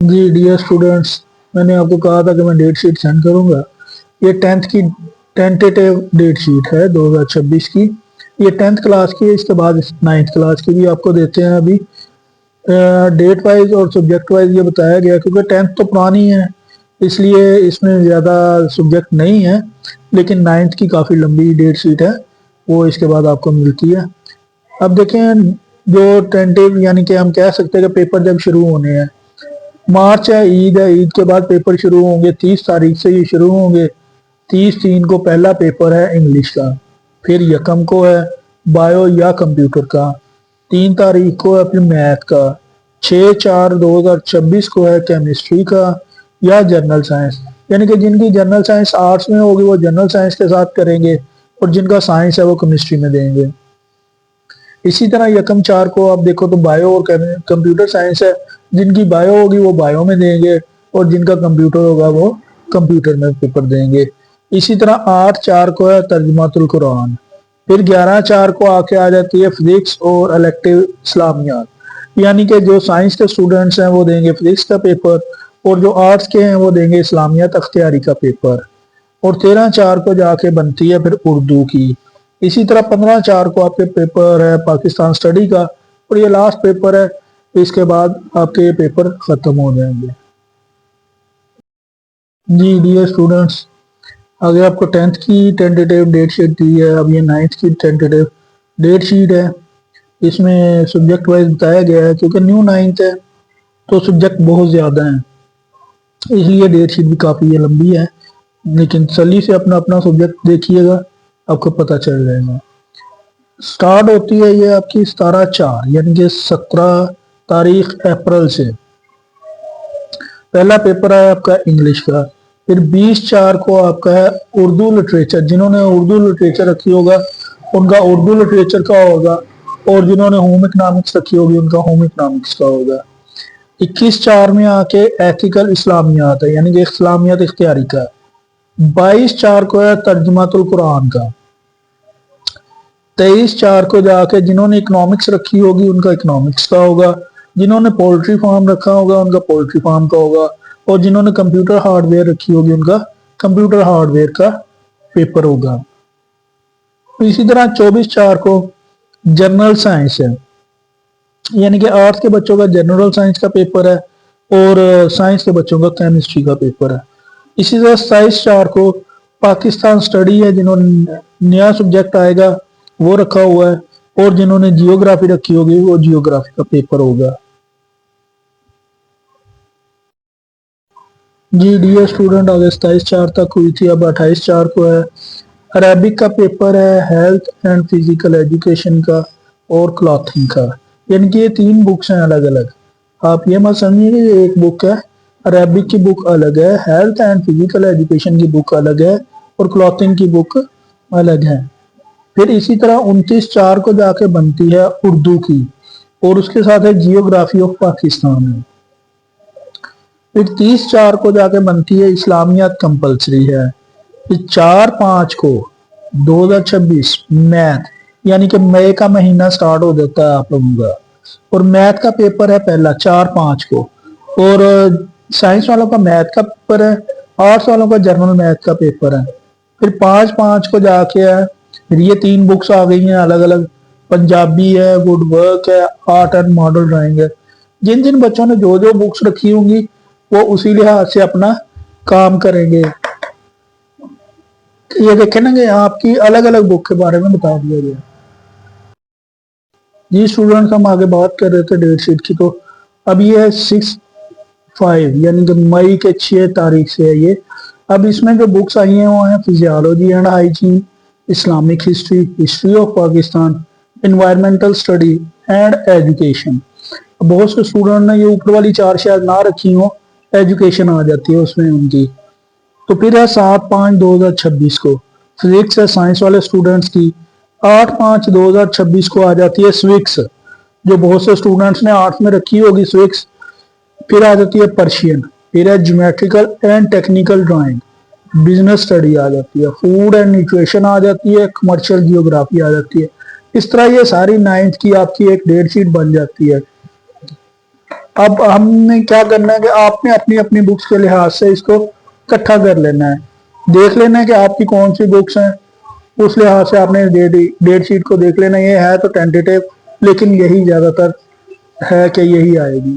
जी dear students, मैंने आपको कहा था कि मैं डेट शीट सेंड करूंगा। ये 10th की टेंटेटिव डेट शीट है 2026 की। ये 10th क्लास की है, इसके बाद 9th क्लास की भी आपको देते हैं। अभी डेट वाइज और सब्जेक्ट वाइज ये बताया गया, क्योंकि 10th तो पुरानी है इसलिए इसमें ज़्यादा सब्जेक्ट नहीं है, लेकिन 9th की काफ़ी लंबी डेट शीट है, वो इसके बाद आपको मिलती है। अब देखें, जो टेंटेटिव यानी कि हम कह सकते हैं कि पेपर जब शुरू होने हैं, मार्च है, ईद के बाद पेपर शुरू होंगे, 30 तारीख से ये शुरू होंगे। 30/3 को पहला पेपर है इंग्लिश का, फिर यकम को है बायो या कंप्यूटर का, 3 तारीख को है अपने मैथ का, 6/4/2026 को है केमिस्ट्री का या जनरल साइंस। यानी कि जिनकी जनरल साइंस आर्ट्स में होगी वो जनरल साइंस के साथ करेंगे, और जिनका साइंस है वो केमिस्ट्री में देंगे। इसी तरह यकम 4 को आप देखो तो बायो और कंप्यूटर साइंस है, जिनकी बायो होगी वो बायो में देंगे, और जिनका कंप्यूटर होगा वो कंप्यूटर में पेपर देंगे। इसी तरह 8/4 को है तर्जुमातुल कुरान। फिर 11/4 को आके आ जाती है फिजिक्स और इलेक्टिव इस्लामियात, यानी कि जो साइंस के स्टूडेंट्स हैं वो देंगे फिजिक्स का पेपर, और जो आर्ट्स के हैं वो देंगे इस्लामियात अख्तियारी का पेपर। और 13/4 को जाके बनती है फिर उर्दू की। इसी तरह 15/4 को आपके पेपर है पाकिस्तान स्टडी का, और ये लास्ट पेपर है, इसके बाद आपके ये पेपर खत्म हो जाएंगे। जी डियर स्टूडेंट्स, आगे आपको 10th की टेंटेटिव डेट शीट दी है, अब ये 9th की टेंटेटिव डेट शीट है। इसमें सब्जेक्ट वाइज बताया गया है, क्योंकि न्यू 9th है तो सब्जेक्ट बहुत ज़्यादा हैं, इसलिए डेट शीट भी काफ़ी लंबी है। लेकिन तसल्ली से अपना अपना सब्जेक्ट देखिएगा, आपको पता चल जाएगा। स्टार्ट होती है ये आपकी 17/4 यानी कि 17 तारीख अप्रैल से। पहला पेपर है आपका इंग्लिश का। फिर 20/4 को आपका है उर्दू लिटरेचर। जिन्होंने उर्दू लिटरेचर रखी होगा उनका उर्दू लिटरेचर का होगा, और जिन्होंने होम इकनॉमिक्स रखी होगी उनका होम इकनॉमिक्स का होगा। 21/4 में आके एथिकल इस्लामियात है, यानी कि इस्लामियात इख्तियारी का। 22/4 को है तर्जुमातुल कुरान का। 23/4 को जाके जिन्होंने इकोनॉमिक्स रखी होगी उनका इकोनॉमिक्स का होगा, जिन्होंने पोल्ट्री फार्म रखा होगा उनका पोल्ट्री फार्म का होगा, और जिन्होंने कंप्यूटर हार्डवेयर रखी होगी उनका कंप्यूटर हार्डवेयर का पेपर होगा। इसी तरह 24/4 को जनरल साइंस है, यानी कि आर्ट्स के बच्चों का जनरल साइंस का पेपर है, और साइंस के बच्चों का केमिस्ट्री का पेपर है। इसी तरह 27/4 को पाकिस्तान स्टडी है, जिन्होंने नया सब्जेक्ट आएगा वो रखा हुआ है, और जिन्होंने जियोग्राफी रखी होगी वो जियोग्राफी का पेपर होगा। जी डियर स्टूडेंट, आगे 27/4 तक हुई थी, अब 28/4 को है अरेबिक का पेपर है, हेल्थ एंड फिजिकल एजुकेशन का और क्लॉथिंग का। यानी कि ये 3 बुक्स हैं अलग अलग। आप ये मत समझिए कि ये एक बुक है, अरेबिक की बुक अलग है, हेल्थ एंड फिजिकल एजुकेशन की बुक अलग है, और क्लॉथिंग की बुक अलग है। फिर इसी तरह 29/4 को जाके बनती है उर्दू की, और उसके साथ है जियोग्राफी ऑफ पाकिस्तान। फिर 30/4 को जाके बनती है इस्लामियात कंपलसरी है। फिर 4/5 को 2026 मैथ, यानी कि मई का महीना स्टार्ट हो जाता है आप लोगों का, और मैथ का पेपर है पहला 4/5 को, और साइंस वालों का मैथ का पेपर है, आर्ट्स वालों का जर्नल मैथ का पेपर है। फिर 5/5 को जाके है, फिर ये 3 बुक्स आ गई हैं अलग अलग, पंजाबी है, गुड वर्क है, आर्ट एंड मॉडल ड्राइंग है। जिन जिन बच्चों ने जो जो बुक्स रखी होंगी वो उसी लिहाज से अपना काम करेंगे। ये देखें ना कि आपकी अलग अलग बुक के बारे में बता दिया गया। जी स्टूडेंट्स, हम आगे बात कर रहे थे डेट शीट की, तो अब ये है 6/5 यानी कि मई के 6 तारीख से है ये। अब इसमें जो बुक्स आई हैं वो हैं physiology and hygiene, Islamic history, history of Pakistan, environmental study and education. बहुत से स्टूडेंट ने ये ऊपर वाली 4 शायद ना रखी हो, एजुकेशन आ जाती है उसमें उनकी। तो फिर है 7/5/2026 को फिजिक्स है साइंस वाले स्टूडेंट्स की। 8/5/2026 को आ जाती है स्विक्स, जो बहुत से स्टूडेंट्स ने आर्ट्स में रखी होगी स्विक्स। फिर आ जाती है पर्शियन, फिर है geometrical and technical drawing, business study आ जाती है, फूड एंड न्यूट्रिशन आ जाती है, कमर्शियल जियोग्राफी आ जाती है। इस तरह ये सारी 9th की आपकी एक डेट शीट बन जाती है। اب ہم نے کیا کرنا ہے کہ آپ نے اپنی اپنی بکس کے لحاظ سے اس کو اکٹھا کر لینا ہے، دیکھ لینا ہے کہ آپ کی کون سی بکس ہیں، اس لحاظ سے آپ نے ڈیٹ شیٹ کو دیکھ لینا. یہ ہے تو ٹینٹیٹیو، لیکن یہی زیادہ تر ہے کہ یہی آئے گی.